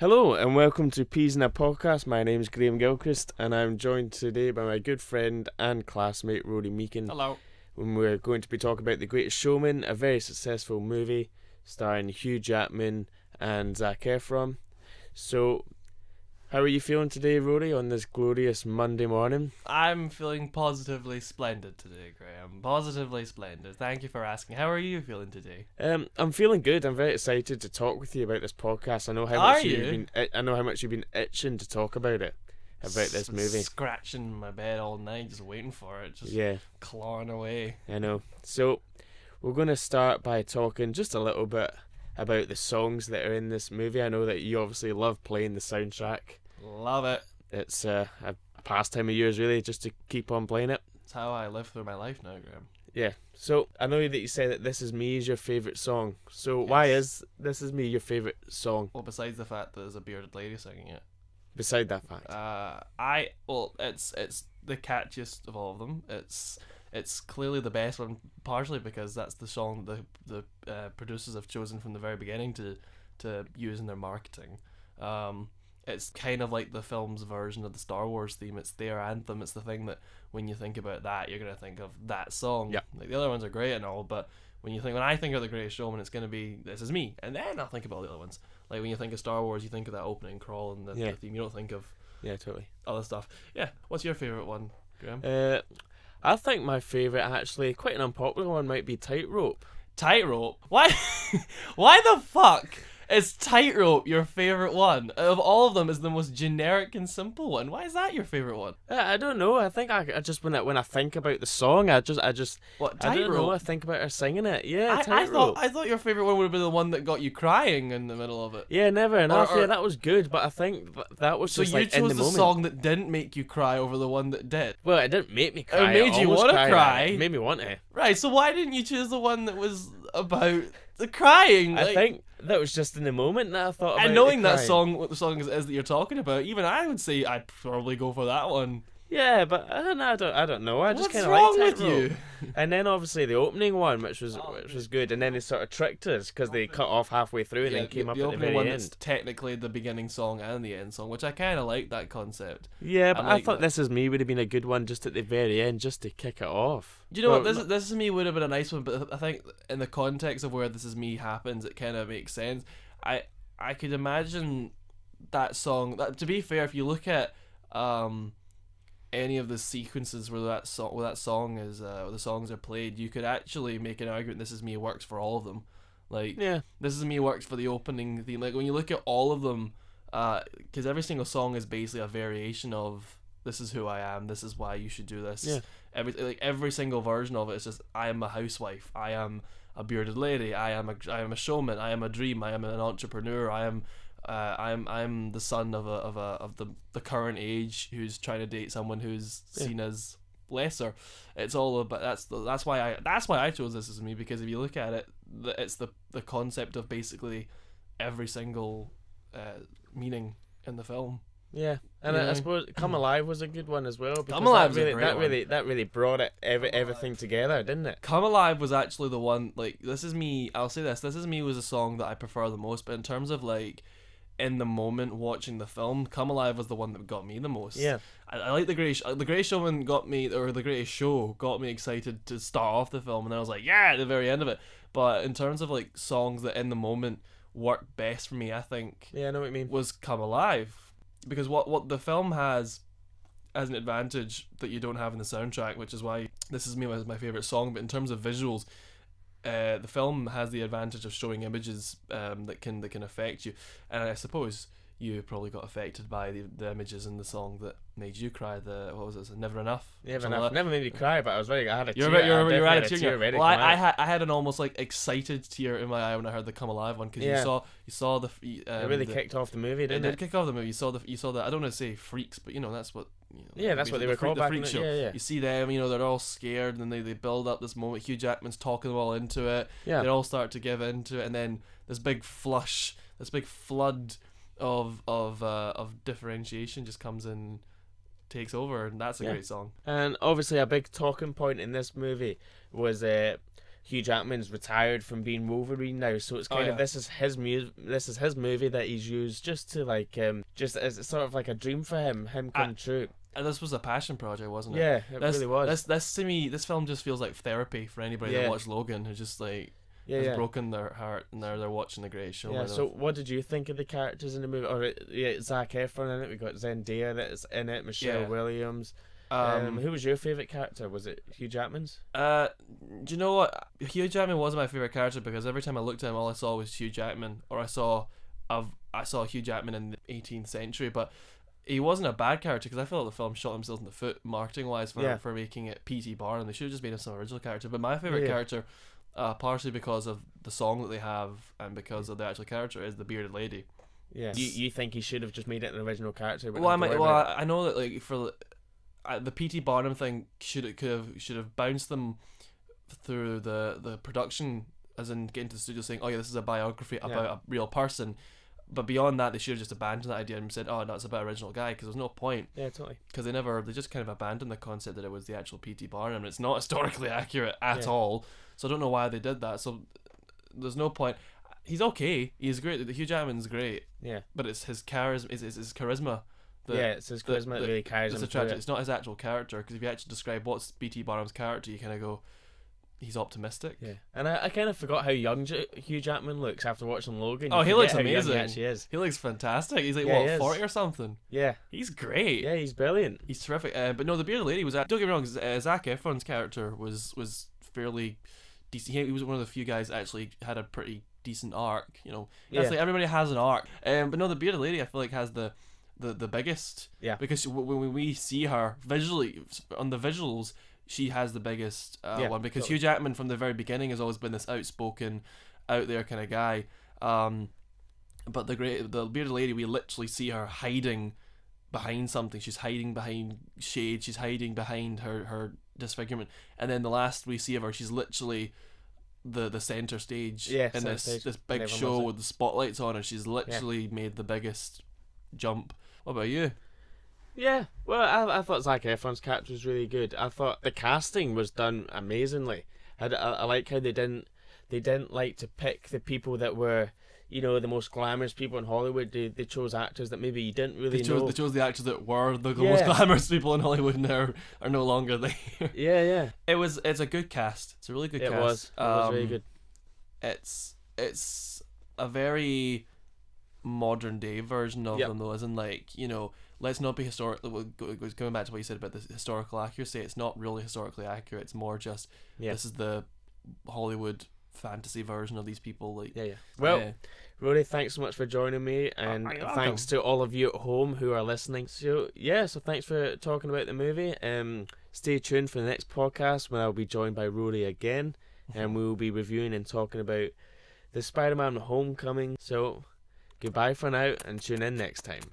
Hello and welcome to Peas in a Podcast. My name is Graham Gilchrist and I'm joined today by my good friend and classmate Rory Meakin. Hello. When we're going to be talking about The Greatest Showman, a very successful movie starring Hugh Jackman and Zac Efron. So, how are you feeling today, Rory, on this glorious Monday morning? I'm feeling positively splendid today, Graham. Positively splendid. Thank you for asking. How are you feeling today? I'm feeling good. I'm very excited to talk with you about this podcast. I know how Are much you? I know how much you've been itching to talk about it, about this movie. Scratching my bed all night, just waiting for it. Just Yeah. clawing away. I know. So, we're going to start by talking just a little bit about the songs that are in this movie. I know that you obviously love playing the soundtrack. Love it. It's a pastime of yours, really, just to keep on playing it. It's how I live through my life now, Graham. Yeah. So, I know that you said that This Is Me is your favourite song. So, why is This Is Me your favourite song, Well, besides the fact that there's a bearded lady singing it. beside that fact? It's the catchiest of all of them. It's clearly the best one, partially because that's the song the producers have chosen from the very beginning to use in their marketing. It's kind of like the film's version of the Star Wars theme. It's their anthem. It's the thing that when you think about that, you're gonna think of that song. Yeah. Like the other ones are great and all, but when I think of The Greatest Showman, it's gonna be This Is Me, and then I'll think about all the other ones. Like when you think of Star Wars, you think of that opening crawl and the theme. You don't think of Yeah, totally. other stuff. Yeah. What's your favorite one, Graham? I think my favourite, actually, quite an unpopular one, might be Tightrope. Tightrope. Why? Why the fuck is Tightrope your favorite one? Of all of them, is the most generic and simple one. Why is that your favorite one? I don't know. I think I just when I think about the song, I just What, I don't know. I Tightrope? think about her singing it. Yeah, I Tightrope. thought your favorite one would have been the one that got you crying in the middle of it. Yeah, never enough. Or- Yeah, that was good, but I think that was So just you like in chose the the moment. song that didn't make you cry over the one that did. Well, it didn't make me cry. made you almost wanna cried. cry. It made me want to. Right. So why didn't you choose the one that was about the crying? I Like, think that was just in the moment that I thought about and knowing the that crying. song, what the song is that you're talking about, even I would say I'd probably go for that one. Yeah, but I don't know. I just What's kind of wrong liked with Tightrope. you? And then obviously the opening one, which was good, and then they sort of tricked us because they cut off halfway through and then came up the at the opening very one end. that's technically the beginning song and the end song, which I kind of like that concept. Yeah, but I like thought that. This Is Me would have been a good one just at the very end, just to kick it off. Do you know Well, what? This is me would have been a nice one, but I think in the context of where This Is Me happens, it kind of makes sense. I could imagine that song. To be fair, if you look at any of the sequences where that song is where the songs are played, you could actually make an argument This Is Me works for all of them. Like Yeah. This Is Me works for the opening theme. Like when you look at all of them, because every single song is basically a variation of "This is who I am. This is why you should do this." Yeah. Every single version of it is just I am a housewife. I am a bearded lady. I am a showman. I am a dream. I am an entrepreneur. I'm the son of the current age who's trying to date someone who's seen as lesser. It's all about that's why I chose This Is Me, because if you look at it, it's the concept of basically every single meaning in the film. Yeah, and Yeah. I suppose "Come Alive" was a good one as well. Because Come Alive that is a great one. that really brought everything together, didn't it? Come Alive was actually the one, like, This Is Me, I'll say this Is Me was a song that I prefer the most, but in terms of, like, in the moment watching the film, Come Alive was the one that got me the most. Yeah. I like The Greatest Showman got me, or The Greatest Show got me excited to start off the film, and then I was like, yeah, at the very end of it. But in terms of, like, songs that in the moment work best for me, I think Yeah, I know what you mean. was Come Alive. Because what the film has as an advantage that you don't have in the soundtrack, which is why This Is Me was my favourite song, but in terms of visuals, the film has the advantage of showing images that can affect you, and I suppose you probably got affected by the images in the song that made you cry. What was it? Never Enough. Never Something enough. like that. Never made me cry, but I was very. I had a You're tear. you're I at a definitely tear. had ready Well, to come out. I had an almost like excited tear in my eye when I heard the Come Alive one, because Yeah. you saw the It really kicked off the movie, it didn't did it? kick off the movie. You saw the I don't want to say freaks, but that's what. Yeah, that's what they were called the back freak in the- show. yeah. You see them, they're all scared, and then they build up this moment. Hugh Jackman's talking them all into it. Yeah. They all start to give into it, and then this big flood of differentiation just comes in, takes over, and that's a Yeah. great song. And obviously, a big talking point in this movie was Hugh Jackman's retired from being Wolverine now, so it's kind of this is his movie that he's used just to like just as sort of like a dream for him come true. And this was a passion project, wasn't it? Yeah, it really was. This to me, this film just feels like therapy for anybody that watched Logan, who just like has broken their heart, and they're watching The Greatest Showman. Yeah. So what did you think of the characters in the movie? Or Zac Efron in it. We got Zendaya that's in it. Michelle Williams. Who was your favourite character? Was it Hugh Jackman's? Do you know what? Hugh Jackman was my favourite character because every time I looked at him, all I saw was Hugh Jackman, or I saw Hugh Jackman in the 18th century, but he wasn't a bad character because I felt the film shot themselves in the foot marketing wise for making it P.T. Barnum. They should have just made him some original character. But my favourite character, partially because of the song that they have and because of the actual character, is the bearded lady. Yeah. You think he should have just made it an original character? Well, I know that like for the P.T. Barnum thing should have bounced them through the production, as in getting to the studio saying, oh yeah, this is a biography about a real person. But beyond that, they should have just abandoned that idea and said, oh no, it's about original guy, because there's no point. Yeah, totally. Because they just kind of abandoned the concept that it was the actual P.T. Barnum, and it's not historically accurate at all. So I don't know why they did that. So there's no point. He's okay. He's great. Hugh Jackman's great. Yeah. But it's his charisma. It's his charisma. It's his charisma that really carries him through it. It's not his actual character, because if you actually describe what's P.T. Barnum's character, you kind of go, he's optimistic. Yeah. And I kind of forgot how young Hugh Jackman looks after watching Logan. Oh, he looks amazing. He actually is. He looks fantastic. He's like, 40 or something? Yeah. He's great. Yeah, he's brilliant. He's terrific. But no, the bearded lady was... Don't get me wrong, Zac Efron's character was fairly decent. He was one of the few guys that actually had a pretty decent arc, you know. That's like, everybody has an arc. But no, the bearded lady, I feel like, has the biggest. Yeah. Because when we see her visually, on the visuals, she has the biggest one, because Hugh Jackman from the very beginning has always been this outspoken, out there kind of guy. But the bearded lady, we literally see her hiding behind something. She's hiding behind shade. She's hiding behind her disfigurement. And then the last we see of her, she's literally the center stage in this big show with the spotlights on her. She's literally made the biggest jump. What about you? Yeah, well, I thought Zac Efron's character was really good. I thought the casting was done amazingly. I like how they didn't like to pick the people that were, you know, the most glamorous people in Hollywood. They chose actors that maybe you didn't really know. They chose the actors that were the most glamorous people in Hollywood and are no longer there. Yeah. It's a good cast. It's a really good cast. It was really good. It's a very modern day version of them, though, as in, like, you know, let's not be historical. Going back to what you said about the historical accuracy, it's not really historically accurate. It's more just this is the Hollywood fantasy version of these people. Like, well, Rory, thanks so much for joining me, and thanks to all of you at home who are listening. So thanks for talking about the movie. Stay tuned for the next podcast when I'll be joined by Rory again, and we will be reviewing and talking about the Spider-Man Homecoming. So goodbye for now, and tune in next time.